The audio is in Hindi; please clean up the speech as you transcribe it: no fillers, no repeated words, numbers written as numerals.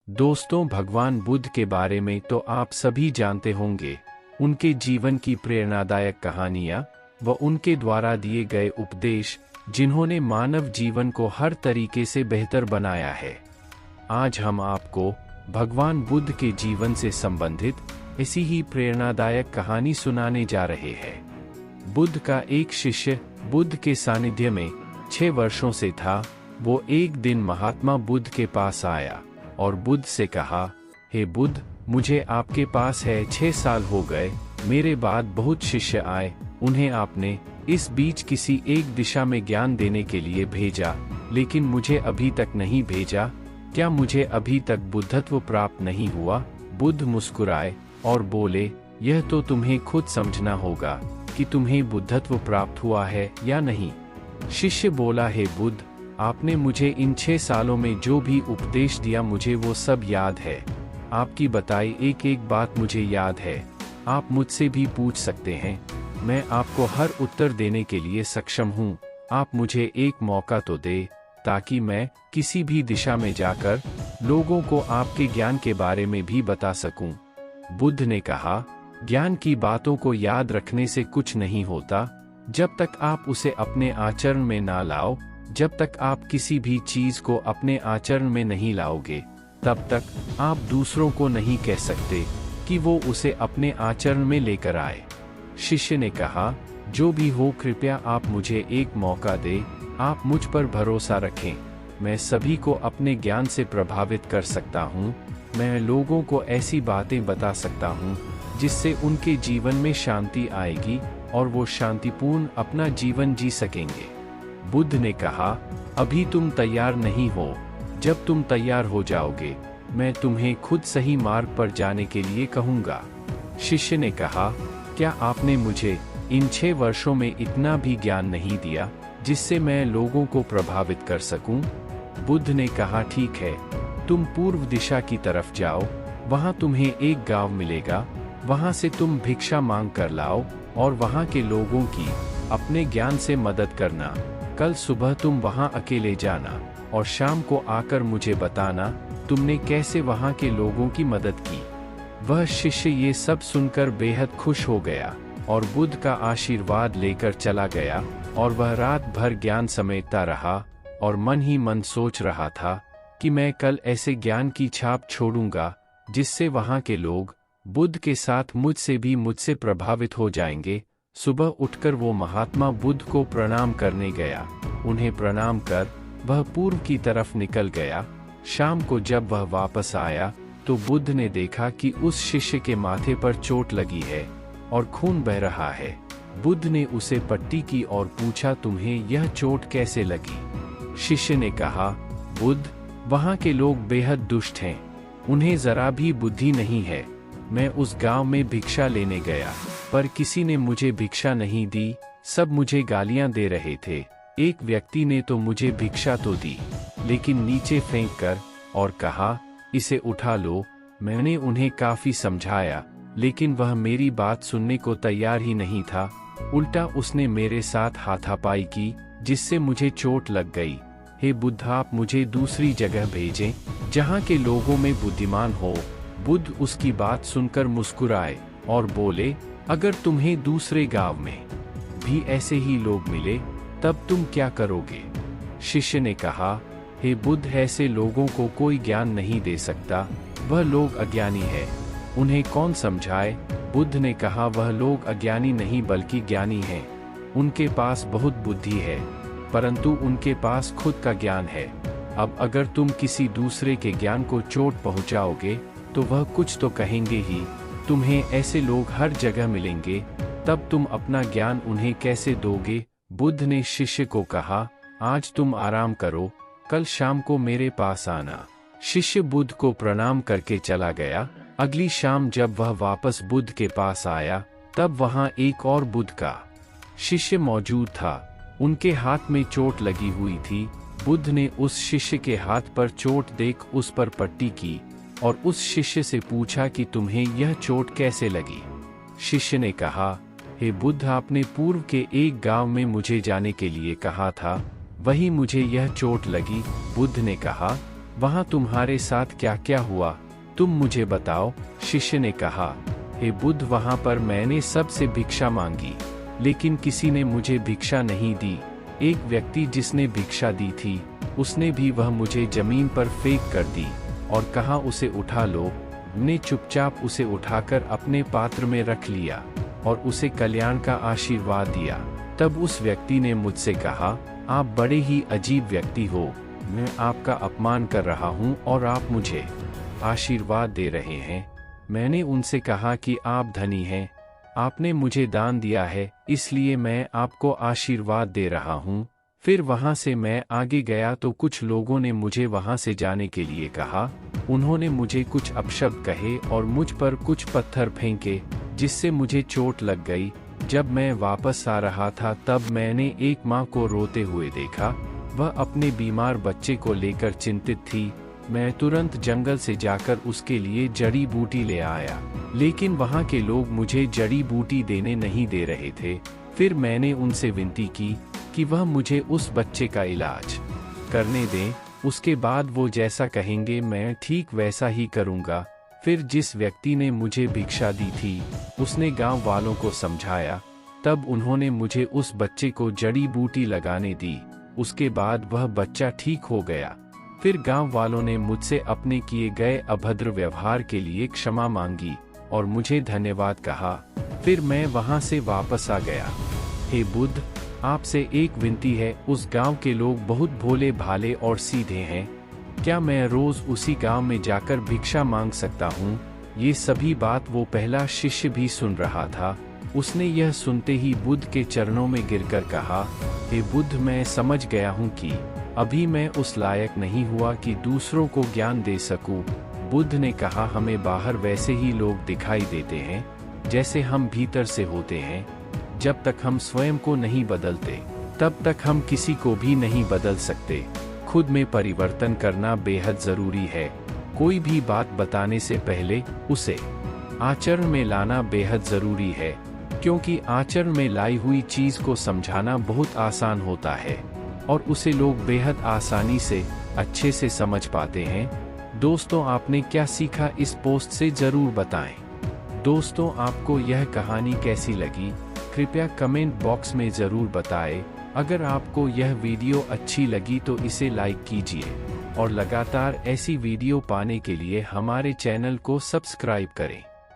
दोस्तों, भगवान बुद्ध के बारे में तो आप सभी जानते होंगे। उनके जीवन की प्रेरणादायक कहानियाँ व उनके द्वारा दिए गए उपदेश, जिन्होंने मानव जीवन को हर तरीके से बेहतर बनाया है। आज हम आपको भगवान बुद्ध के जीवन से संबंधित ऐसी ही प्रेरणादायक कहानी सुनाने जा रहे हैं। बुद्ध का एक शिष्य बुद्ध के सानिध्य में 6 वर्षों से था। वो एक दिन महात्मा बुद्ध के पास आया और बुद्ध से कहा, हे बुद्ध, मुझे आपके पास है 6 साल हो गए। मेरे बाद बहुत शिष्य आए, उन्हें आपने इस बीच किसी एक दिशा में ज्ञान देने के लिए भेजा, लेकिन मुझे अभी तक नहीं भेजा। क्या मुझे अभी तक बुद्धत्व प्राप्त नहीं हुआ? बुद्ध मुस्कुराए और बोले, यह तो तुम्हें खुद समझना होगा कि तुम्हें बुद्धत्व प्राप्त हुआ है या नहीं। शिष्य बोला, हे बुद्ध, आपने मुझे इन 6 सालों में जो भी उपदेश दिया मुझे वो सब याद है। आपकी बताई एक एक बात मुझे याद है। आप मुझसे भी पूछ सकते हैं, मैं आपको हर उत्तर देने के लिए सक्षम हूँ। आप मुझे एक मौका तो दे, ताकि मैं किसी भी दिशा में जाकर लोगों को आपके ज्ञान के बारे में भी बता सकूं। बुद्ध ने कहा, ज्ञान की बातों को याद रखने से कुछ नहीं होता। जब तक आप उसे अपने आचरण में ना लाओ, जब तक आप किसी भी चीज को अपने आचरण में नहीं लाओगे, तब तक आप दूसरों को नहीं कह सकते कि वो उसे अपने आचरण में लेकर आए। शिष्य ने कहा, जो भी हो, कृपया आप मुझे एक मौका दे। आप मुझ पर भरोसा रखें। मैं सभी को अपने ज्ञान से प्रभावित कर सकता हूँ। मैं लोगों को ऐसी बातें बता सकता हूँ जिससे उनके जीवन में शांति आएगी और वो शांतिपूर्ण अपना जीवन जी सकेंगे। बुद्ध ने कहा, अभी तुम तैयार नहीं हो। जब तुम तैयार हो जाओगे, मैं तुम्हें खुद सही मार्ग पर जाने के लिए कहूँगा। शिष्य ने कहा, क्या आपने मुझे इन 6 वर्षों में इतना भी ज्ञान नहीं दिया जिससे मैं लोगों को प्रभावित कर सकूं? बुद्ध ने कहा, ठीक है, तुम पूर्व दिशा की तरफ जाओ। वहां तुम्हें एक गांव मिलेगा। वहां से तुम भिक्षा मांग कर लाओ और वहां के लोगों की अपने ज्ञान से मदद करना। कल सुबह तुम वहां अकेले जाना और शाम को आकर मुझे बताना तुमने कैसे वहां के लोगों की मदद की। वह शिष्य ये सब सुनकर बेहद खुश हो गया और बुद्ध का आशीर्वाद लेकर चला गया। और वह रात भर ज्ञान समेटता रहा और मन ही मन सोच रहा था कि मैं कल ऐसे ज्ञान की छाप छोड़ूंगा जिससे वहां के लोग बुद्ध के साथ मुझसे प्रभावित हो जाएंगे। सुबह उठकर वो महात्मा बुद्ध को प्रणाम करने गया। उन्हें प्रणाम कर वह पूर्व की तरफ निकल गया। शाम को जब वह वापस आया तो बुद्ध ने देखा कि उस शिष्य के माथे पर चोट लगी है और खून बह रहा है। बुद्ध ने उसे पट्टी की और पूछा, तुम्हें यह चोट कैसे लगी? शिष्य ने कहा, बुद्ध, वहाँ के लोग बेहद दुष्ट हैं। उन्हें जरा भी बुद्धि नहीं है। मैं उस गांव में भिक्षा लेने गया, पर किसी ने मुझे भिक्षा नहीं दी। सब मुझे गालियां दे रहे थे। एक व्यक्ति ने तो मुझे भिक्षा तो दी, लेकिन नीचे फेंक कर और कहा, इसे उठा लो। मैंने उन्हें काफी समझाया, लेकिन वह मेरी बात सुनने को तैयार ही नहीं था। उल्टा उसने मेरे साथ हाथापाई की, जिससे मुझे चोट लग गई। हे बुद्ध, आप मुझे दूसरी जगह भेजें जहाँ के लोगों में बुद्धिमान हो। बुद्ध उसकी बात सुनकर मुस्कुराए और बोले, अगर तुम्हें दूसरे गांव में भी ऐसे ही लोग मिले, तब तुम क्या करोगे? शिष्य ने कहा, हे बुद्ध, ऐसे लोगों को कोई ज्ञान नहीं दे सकता। वह लोग अज्ञानी है, उन्हें कौन समझाए? बुद्ध ने कहा, वह लोग अज्ञानी नहीं बल्कि ज्ञानी हैं। उनके पास बहुत बुद्धि है, परंतु उनके पास खुद का ज्ञान है। अब अगर तुम किसी दूसरे के ज्ञान को चोट पहुंचाओगे तो वह कुछ तो कहेंगे ही। तुम्हें ऐसे लोग हर जगह मिलेंगे, तब तुम अपना ज्ञान उन्हें कैसे दोगे? बुद्ध ने शिष्य को कहा, आज तुम आराम करो, कल शाम को मेरे पास आना। शिष्य बुद्ध को प्रणाम करके चला गया। अगली शाम जब वह वापस बुद्ध के पास आया, तब वहां एक और बुद्ध का शिष्य मौजूद था। उनके हाथ में चोट लगी हुई थी। बुद्ध ने उस शिष्य के हाथ पर चोट देख उस पर पट्टी की और उस शिष्य से पूछा कि तुम्हें यह चोट कैसे लगी? शिष्य ने कहा, हे बुद्ध, आपने पूर्व के एक गांव में मुझे जाने के लिए कहा था, वही मुझे यह चोट लगी। बुद्ध ने कहा, वहाँ तुम्हारे साथ क्या क्या हुआ, तुम मुझे बताओ। शिष्य ने कहा, हे बुद्ध, वहाँ पर मैंने सबसे भिक्षा मांगी, लेकिन किसी ने मुझे भिक्षा नहीं दी। एक व्यक्ति जिसने भिक्षा दी थी, उसने भी वह मुझे जमीन पर फेंक कर दी और कहा, उसे उठा लो। मैंने चुपचाप उसे उठाकर अपने पात्र में रख लिया और उसे कल्याण का आशीर्वाद दिया। तब उस व्यक्ति ने मुझसे कहा, आप बड़े ही अजीब व्यक्ति हो, मैं आपका अपमान कर रहा हूँ और आप मुझे आशीर्वाद दे रहे हैं। मैंने उनसे कहा कि आप धनी हैं, आपने मुझे दान दिया है, इसलिए मैं आपको आशीर्वाद दे रहा हूँ। फिर वहाँ से मैं आगे गया तो कुछ लोगों ने मुझे वहाँ से जाने के लिए कहा। उन्होंने मुझे कुछ अपशब्द कहे और मुझ पर कुछ पत्थर फेंके, जिससे मुझे चोट लग गई। जब मैं वापस आ रहा था तब मैंने एक माँ को रोते हुए देखा। वह अपने बीमार बच्चे को लेकर चिंतित थी। मैं तुरंत जंगल से जाकर उसके लिए जड़ी बूटी ले आया, लेकिन वहाँ के लोग मुझे जड़ी बूटी देने नहीं दे रहे थे। फिर मैंने उनसे विनती की कि वह मुझे उस बच्चे का इलाज करने दें। उसके बाद वो जैसा कहेंगे मैं ठीक वैसा ही करूँगा। फिर जिस व्यक्ति ने मुझे भिक्षा दी थी, उसने गांव वालों को समझाया। तब उन्होंने मुझे उस बच्चे को जड़ी बूटी लगाने दी। उसके बाद वह बच्चा ठीक हो गया। फिर गांव वालों ने मुझसे अपने किए गए अभद्र व्यवहार के लिए क्षमा मांगी और मुझे धन्यवाद कहा। फिर मैं वहां से वापस आ गया। हे बुद्ध, आपसे एक विनती है, उस गांव के लोग बहुत भोले भाले और सीधे हैं। क्या मैं रोज उसी गांव में जाकर भिक्षा मांग सकता हूँ? ये सभी बात वो पहला शिष्य भी सुन रहा था। उसने यह सुनते ही बुद्ध के चरणों में गिरकर कहा, हे बुद्ध, मैं समझ गया हूँ कि अभी मैं उस लायक नहीं हुआ कि दूसरों को ज्ञान दे सकूं। बुद्ध ने कहा, हमें बाहर वैसे ही लोग दिखाई देते हैं जैसे हम भीतर से होते हैं। जब तक हम स्वयं को नहीं बदलते, तब तक हम किसी को भी नहीं बदल सकते। खुद में परिवर्तन करना बेहद जरूरी है। कोई भी बात बताने से पहले उसे आचरण में लाना बेहद जरूरी है, क्योंकि आचरण में लाई हुई चीज को समझाना बहुत आसान होता है और उसे लोग बेहद आसानी से अच्छे से समझ पाते हैं। दोस्तों, आपने क्या सीखा इस पोस्ट से जरूर बताएं। दोस्तों, आपको यह कहानी कैसी लगी, कृपया कमेंट बॉक्स में जरूर बताएं। अगर आपको यह वीडियो अच्छी लगी तो इसे लाइक कीजिए और लगातार ऐसी वीडियो पाने के लिए हमारे चैनल को सब्सक्राइब करें।